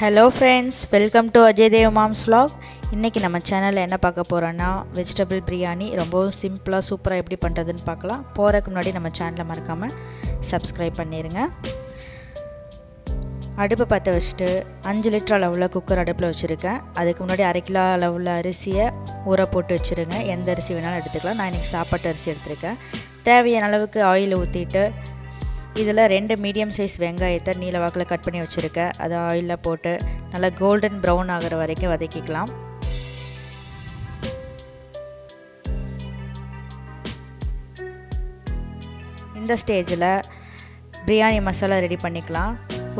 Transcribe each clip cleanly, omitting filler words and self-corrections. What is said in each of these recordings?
Hello friends, welcome to Ajay Dev Mom's vlog. இன்னைக்கு நம்ம சேனல்ல என்ன பார்க்க போறோம்னா vegetable biryani ரொம்ப சிம்பிளா சூப்பரா எப்படி பண்றதுன்னு பார்க்கலாம். போறதுக்கு முன்னாடி நம்ம சேனலை மறக்காம subscribe பண்ணிருங்க. அடுப்பு பத்த வச்சிட்டு 5 லிட்டர் அளவுல குக்கர் அடுப்புல வச்சிருக்கேன். அதுக்கு முன்னாடி 1/2 கிலோ அளவுல அரிசியை ஊற போட்டு வச்சிருங்க. எந்த அரிசி வேணாலும் எடுத்துக்கலாம். நான் இன்னைக்கு சாப்பாட்டு அரிசி எடுத்துர்க்கேன். தேவையான அளவுக்கு ஆயில் ஊத்திட்டு இதில் 2 மீடியம் சைஸ் வெங்காயத்தை நீல வாக்கில் கட் பண்ணி வச்சுருக்கேன். அதை ஆயிலில் போட்டு நல்லா கோல்டன் ப்ரௌன் ஆகிற வரைக்கும் வதக்கிக்கலாம். இந்த ஸ்டேஜில் பிரியாணி மசாலா ரெடி பண்ணிக்கலாம்.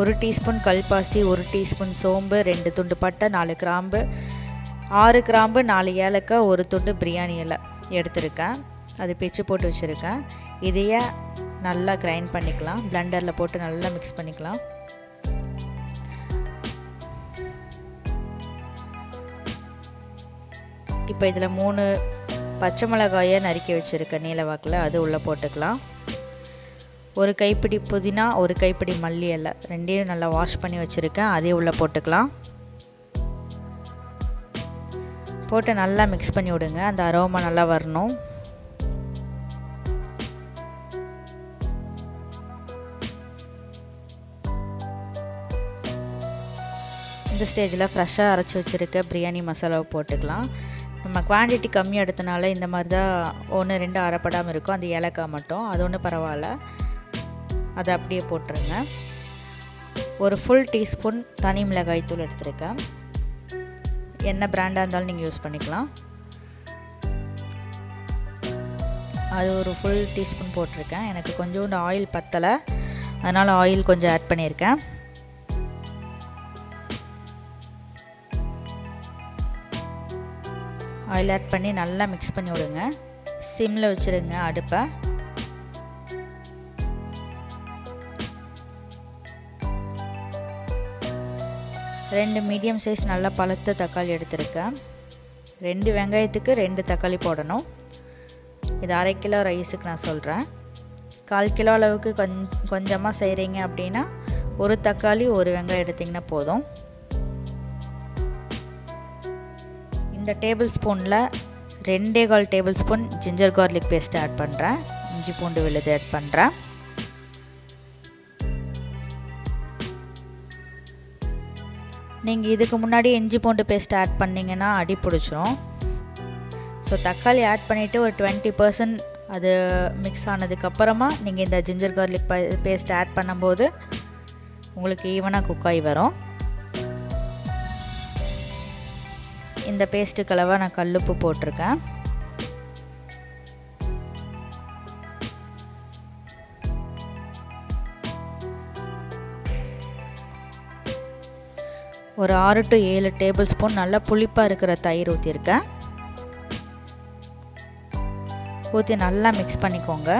1 டீஸ்பூன் கல்பாசி, 1 டீஸ்பூன் சோம்பு, 2 துண்டு பட்டை, 4 கிராம்பு, 6 கிராம்பு, 4 ஏலக்காய், 1 துண்டு பிரியாணி இலை எடுத்துருக்கேன். அது பிச்சு போட்டு வச்சுருக்கேன். இதையே நல்லா கிரைண்ட் பண்ணிக்கலாம். பிளெண்டரில் போட்டு நல்லா மிக்ஸ் பண்ணிக்கலாம். இப்போ இதில் 3 பச்சை மிளகாயை நறுக்கி வச்சுருக்கேன் நீல வாக்கில், அது உள்ளே போட்டுக்கலாம். 1 கைப்பிடி புதினா, 1 கைப்பிடி மல்லி இலை, ரெண்டையும் நல்லா வாஷ் பண்ணி வச்சுருக்கேன். அதையும் உள்ளே போட்டுக்கலாம். போட்டு நல்லா மிக்ஸ் பண்ணி விடுங்க. அந்த அரோமா நல்லா வரணும். இந்த ஸ்டேஜில் ஃப்ரெஷ்ஷாக அரைச்சி வச்சுருக்க பிரியாணி மசாலாவை போட்டுக்கலாம். நம்ம குவான்டிட்டி கம்மியாக எடுத்தனால இந்த மாதிரி தான் 1 2 அரைப்படாமல் இருக்கும். அந்த ஏலக்காய் மட்டும், அது ஒன்றும் பரவாயில்ல, அதை அப்படியே போட்டுருங்க. 1 ஃபுல் டீஸ்பூன் தனி மிளகாய் தூள் எடுத்துருக்கேன். என்ன பிராண்டாக இருந்தாலும் நீங்கள் யூஸ் பண்ணிக்கலாம். அது 1 ஃபுல் டீஸ்பூன் போட்டிருக்கேன். எனக்கு கொஞ்சோண்டு ஆயில் பத்தலை, அதனால் ஆயில் கொஞ்சம் ஆட் பண்ணியிருக்கேன். ஆயில் ஆட் பண்ணி நல்லா மிக்ஸ் பண்ணி விடுங்க. சிம்மில் வச்சுருங்க அடுப்பை. ரெண்டு மீடியம் சைஸ் நல்லா பழுத்த தக்காளி எடுத்துருக்கேன். 2 வெங்காயத்துக்கு 2 தக்காளி போடணும். இது 1/2 கிலோ ரைஸுக்கு நான் சொல்கிறேன். 1/4 கிலோ அளவுக்கு கொஞ்சமாக செய்கிறீங்க அப்படின்னா 1 தக்காளி 1 வெங்காயம் எடுத்திங்கன்னா போதும். இந்த டேபிள் ஸ்பூனில் 2.25 table spoon ginger garlic paste add பண்ணுறேன். இஞ்சி பூண்டு விழுது ஆட் பண்ணுறேன். நீங்கள் இதுக்கு முன்னாடி இஞ்சி பூண்டு பேஸ்ட் ஆட் பண்ணிங்கன்னா அடி பிடிச்சிரும். ஸோ தக்காளி ஆட் பண்ணிவிட்டு ஒரு 20% அது மிக்ஸ் ஆனதுக்கப்புறமா நீங்கள் இந்த ஜிஞ்சர் கார்லிக் பேஸ்ட் ஆட் பண்ணும்போது உங்களுக்கு ஈவனாக குக் ஆகி வரும். இந்த பேஸ்ட்டு கலவை நான் கல்லுப்பு போட்டிருக்கேன். ஒரு 6 to 7 டேபிள் ஸ்பூன் நல்லா புளிப்பாக இருக்கிற தயிர் ஊற்றிருக்கேன். ஊற்றி நல்லா மிக்ஸ் பண்ணிக்கோங்க.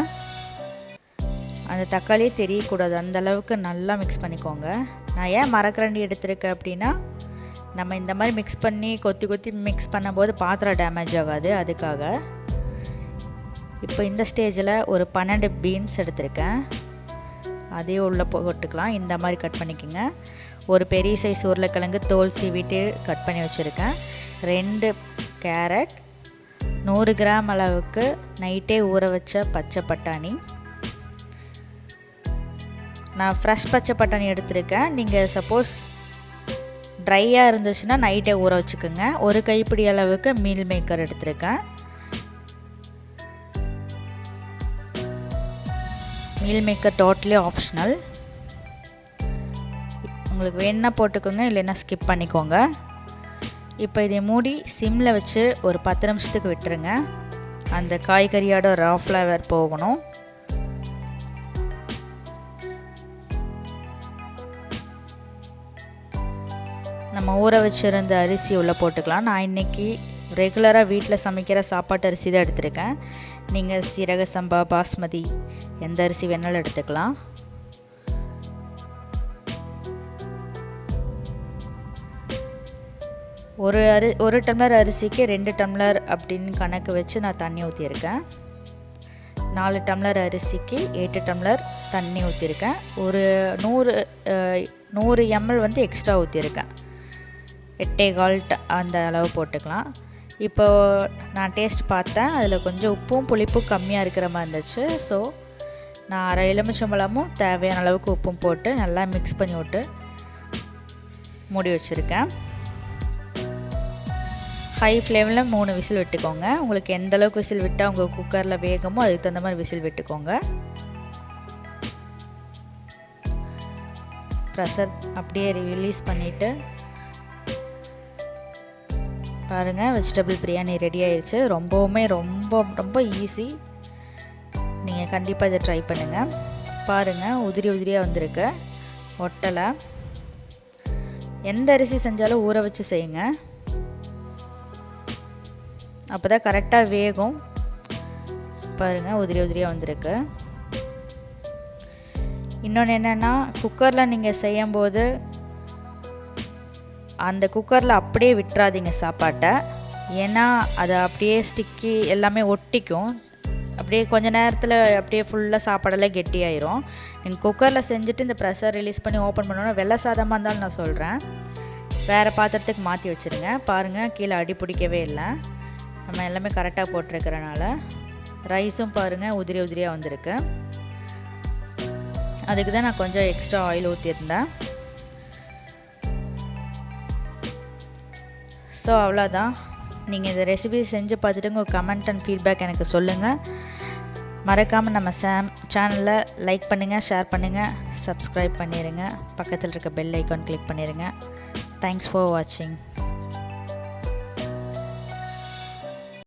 அந்த தக்காளியே தெரியக்கூடாது, அந்த அளவுக்கு நல்லா மிக்ஸ் பண்ணிக்கோங்க. நான் ஏன் மரக்கரண்டி எடுத்திருக்கேன் அப்படின்னா, நம்ம இந்த மாதிரி மிக்ஸ் பண்ணி கொத்தி மிக்ஸ் பண்ணும்போது பாத்திரம் டேமேஜ் ஆகாது, அதுக்காக. இப்போ இந்த ஸ்டேஜில் ஒரு 12 பீன்ஸ் எடுத்திருக்கேன். அதையும் உள்ளே போட்டுக்கலாம். இந்த மாதிரி கட் பண்ணிக்கோங்க. ஒரு பெரிய சைஸ் உருளைக்கிழங்கு தோல் சீவிட்டு கட் பண்ணி வச்சுருக்கேன். 2 கேரட், 100 கிராம் அளவுக்கு நைட்டே ஊற வச்ச பச்சை பட்டாணி. நான் ஃப்ரெஷ் பச்சை பட்டாணி எடுத்திருக்கேன். நீங்கள் சப்போஸ் ட்ரையாக இருந்துச்சுன்னா நைட்டே ஊற வச்சுக்கோங்க. 1 கைப்பிடி அளவுக்கு மீல் மேக்கர் எடுத்திருக்கேன். மீல் மேக்கர் டோட்டலி ஆப்ஷனல், உங்களுக்கு வேணுன்னா போட்டுக்கோங்க, இல்லைன்னா ஸ்கிப் பண்ணிக்கோங்க. இப்போ இதை மூடி சிம்மில் வச்சு ஒரு 10 நிமிஷத்துக்கு விட்டுருங்க. அந்த காய்கறியோட ரா ஃப்ளேவர் போகணும். நம்ம ஊற வச்சுருந்த அரிசி உள்ளே போட்டுக்கலாம். நான் இன்றைக்கி ரெகுலராக வீட்டில் சமைக்கிற சாப்பாட்டு அரிசி தான் எடுத்திருக்கேன். நீங்கள் சீரக சம்பா, பாஸ்மதி, எந்த அரிசி வேணாலும் எடுத்துக்கலாம். ஒரு டம்ளர் அரிசிக்கு 2 டம்ளர் அப்படின்னு கணக்கு வச்சு நான் தண்ணி ஊற்றியிருக்கேன். 4 டம்ளர் அரிசிக்கு 8 டம்ளர் தண்ணி ஊற்றிருக்கேன். ஒரு 100 ml வந்து எக்ஸ்ட்ரா ஊற்றிருக்கேன். 8.25 அந்த அளவு போட்டுக்கலாம். இப்போது நான் டேஸ்ட் பார்த்தேன், அதில் கொஞ்சம் உப்பும் புளிப்பும் கம்மியாக இருக்கிற மாதிரி இருந்துச்சு. ஸோ நான் அரை எலுமிச்சம்பழமும் தேவையான அளவுக்கு உப்பும் போட்டு நல்லா மிக்ஸ் பண்ணி விட்டு மூடி வச்சுருக்கேன். ஹை ஃப்ளேமில் 3 விசில் விட்டுக்கோங்க. உங்களுக்கு எந்த அளவுக்கு விசில் விட்டால் உங்கள் குக்கரில் வேகமோ அதுக்கு தகுந்த மாதிரி விசில் விட்டுக்கோங்க. ப்ரெஷர் அப்படியே ரிலீஸ் பண்ணிவிட்டு பாருங்கள், வெஜிடபிள் பிரியாணி ரெடி ஆயிடுச்சு. ரொம்பவுமே ரொம்ப ஈஸி. நீங்கள் கண்டிப்பாக இதை ட்ரை பண்ணுங்கள். பாருங்கள், உதிரியாக வந்திருக்கு, ஒட்டலை. எந்த அரிசி செஞ்சாலும் ஊற வச்சு செய்யுங்க, அப்போ தான் கரெக்டாக வேகும். பாருங்கள், உதிரியாக வந்திருக்கு. இன்னொன்று என்னென்னா, குக்கரில் நீங்கள் செய்யும்போது அந்த குக்கரில் அப்படியே விட்டுறாதீங்க சாப்பாட்டை. ஏன்னா அது அப்படியே ஸ்டிக்கி எல்லாமே ஒட்டிக்கும். அப்படியே கொஞ்ச நேரத்தில் அப்படியே ஃபுல்லாக சாப்பாடெல்லாம் கெட்டியாயிரும். நீங்கள் குக்கரில் செஞ்சுட்டு இந்த ப்ரெஷர் ரிலீஸ் பண்ணி ஓப்பன் பண்ணோன்னா வெள்ளை சாதமாக இருந்தாலும் நான் சொல்கிறேன், வேறு பாத்திரத்துக்கு மாற்றி வச்சுருங்க. பாருங்கள், கீழே அடி பிடிக்கவே இல்லை. நம்ம எல்லாமே கரெக்டாக போட்டிருக்கிறனால. ரைஸும் பாருங்கள் உதிரியாக வந்திருக்கு. அதுக்கு தான் நான் கொஞ்சம் எக்ஸ்ட்ரா ஆயில் ஊற்றிருந்தேன். ஸோ அவ்வளோதான். நீங்கள் இந்த ரெசிபி செஞ்சு பார்த்துட்டு உங்கள் கமெண்ட் அண்ட் ஃபீட்பேக் எனக்கு சொல்லுங்கள். மறக்காமல் நம்ம சேனலை லைக் பண்ணுங்கள், ஷேர் பண்ணுங்கள், சப்ஸ்கிரைப் பண்ணிடுங்க. பக்கத்தில் இருக்க பெல் ஐக்கான் கிளிக் பண்ணிடுங்க. தேங்க்ஸ் ஃபார் வாட்சிங்.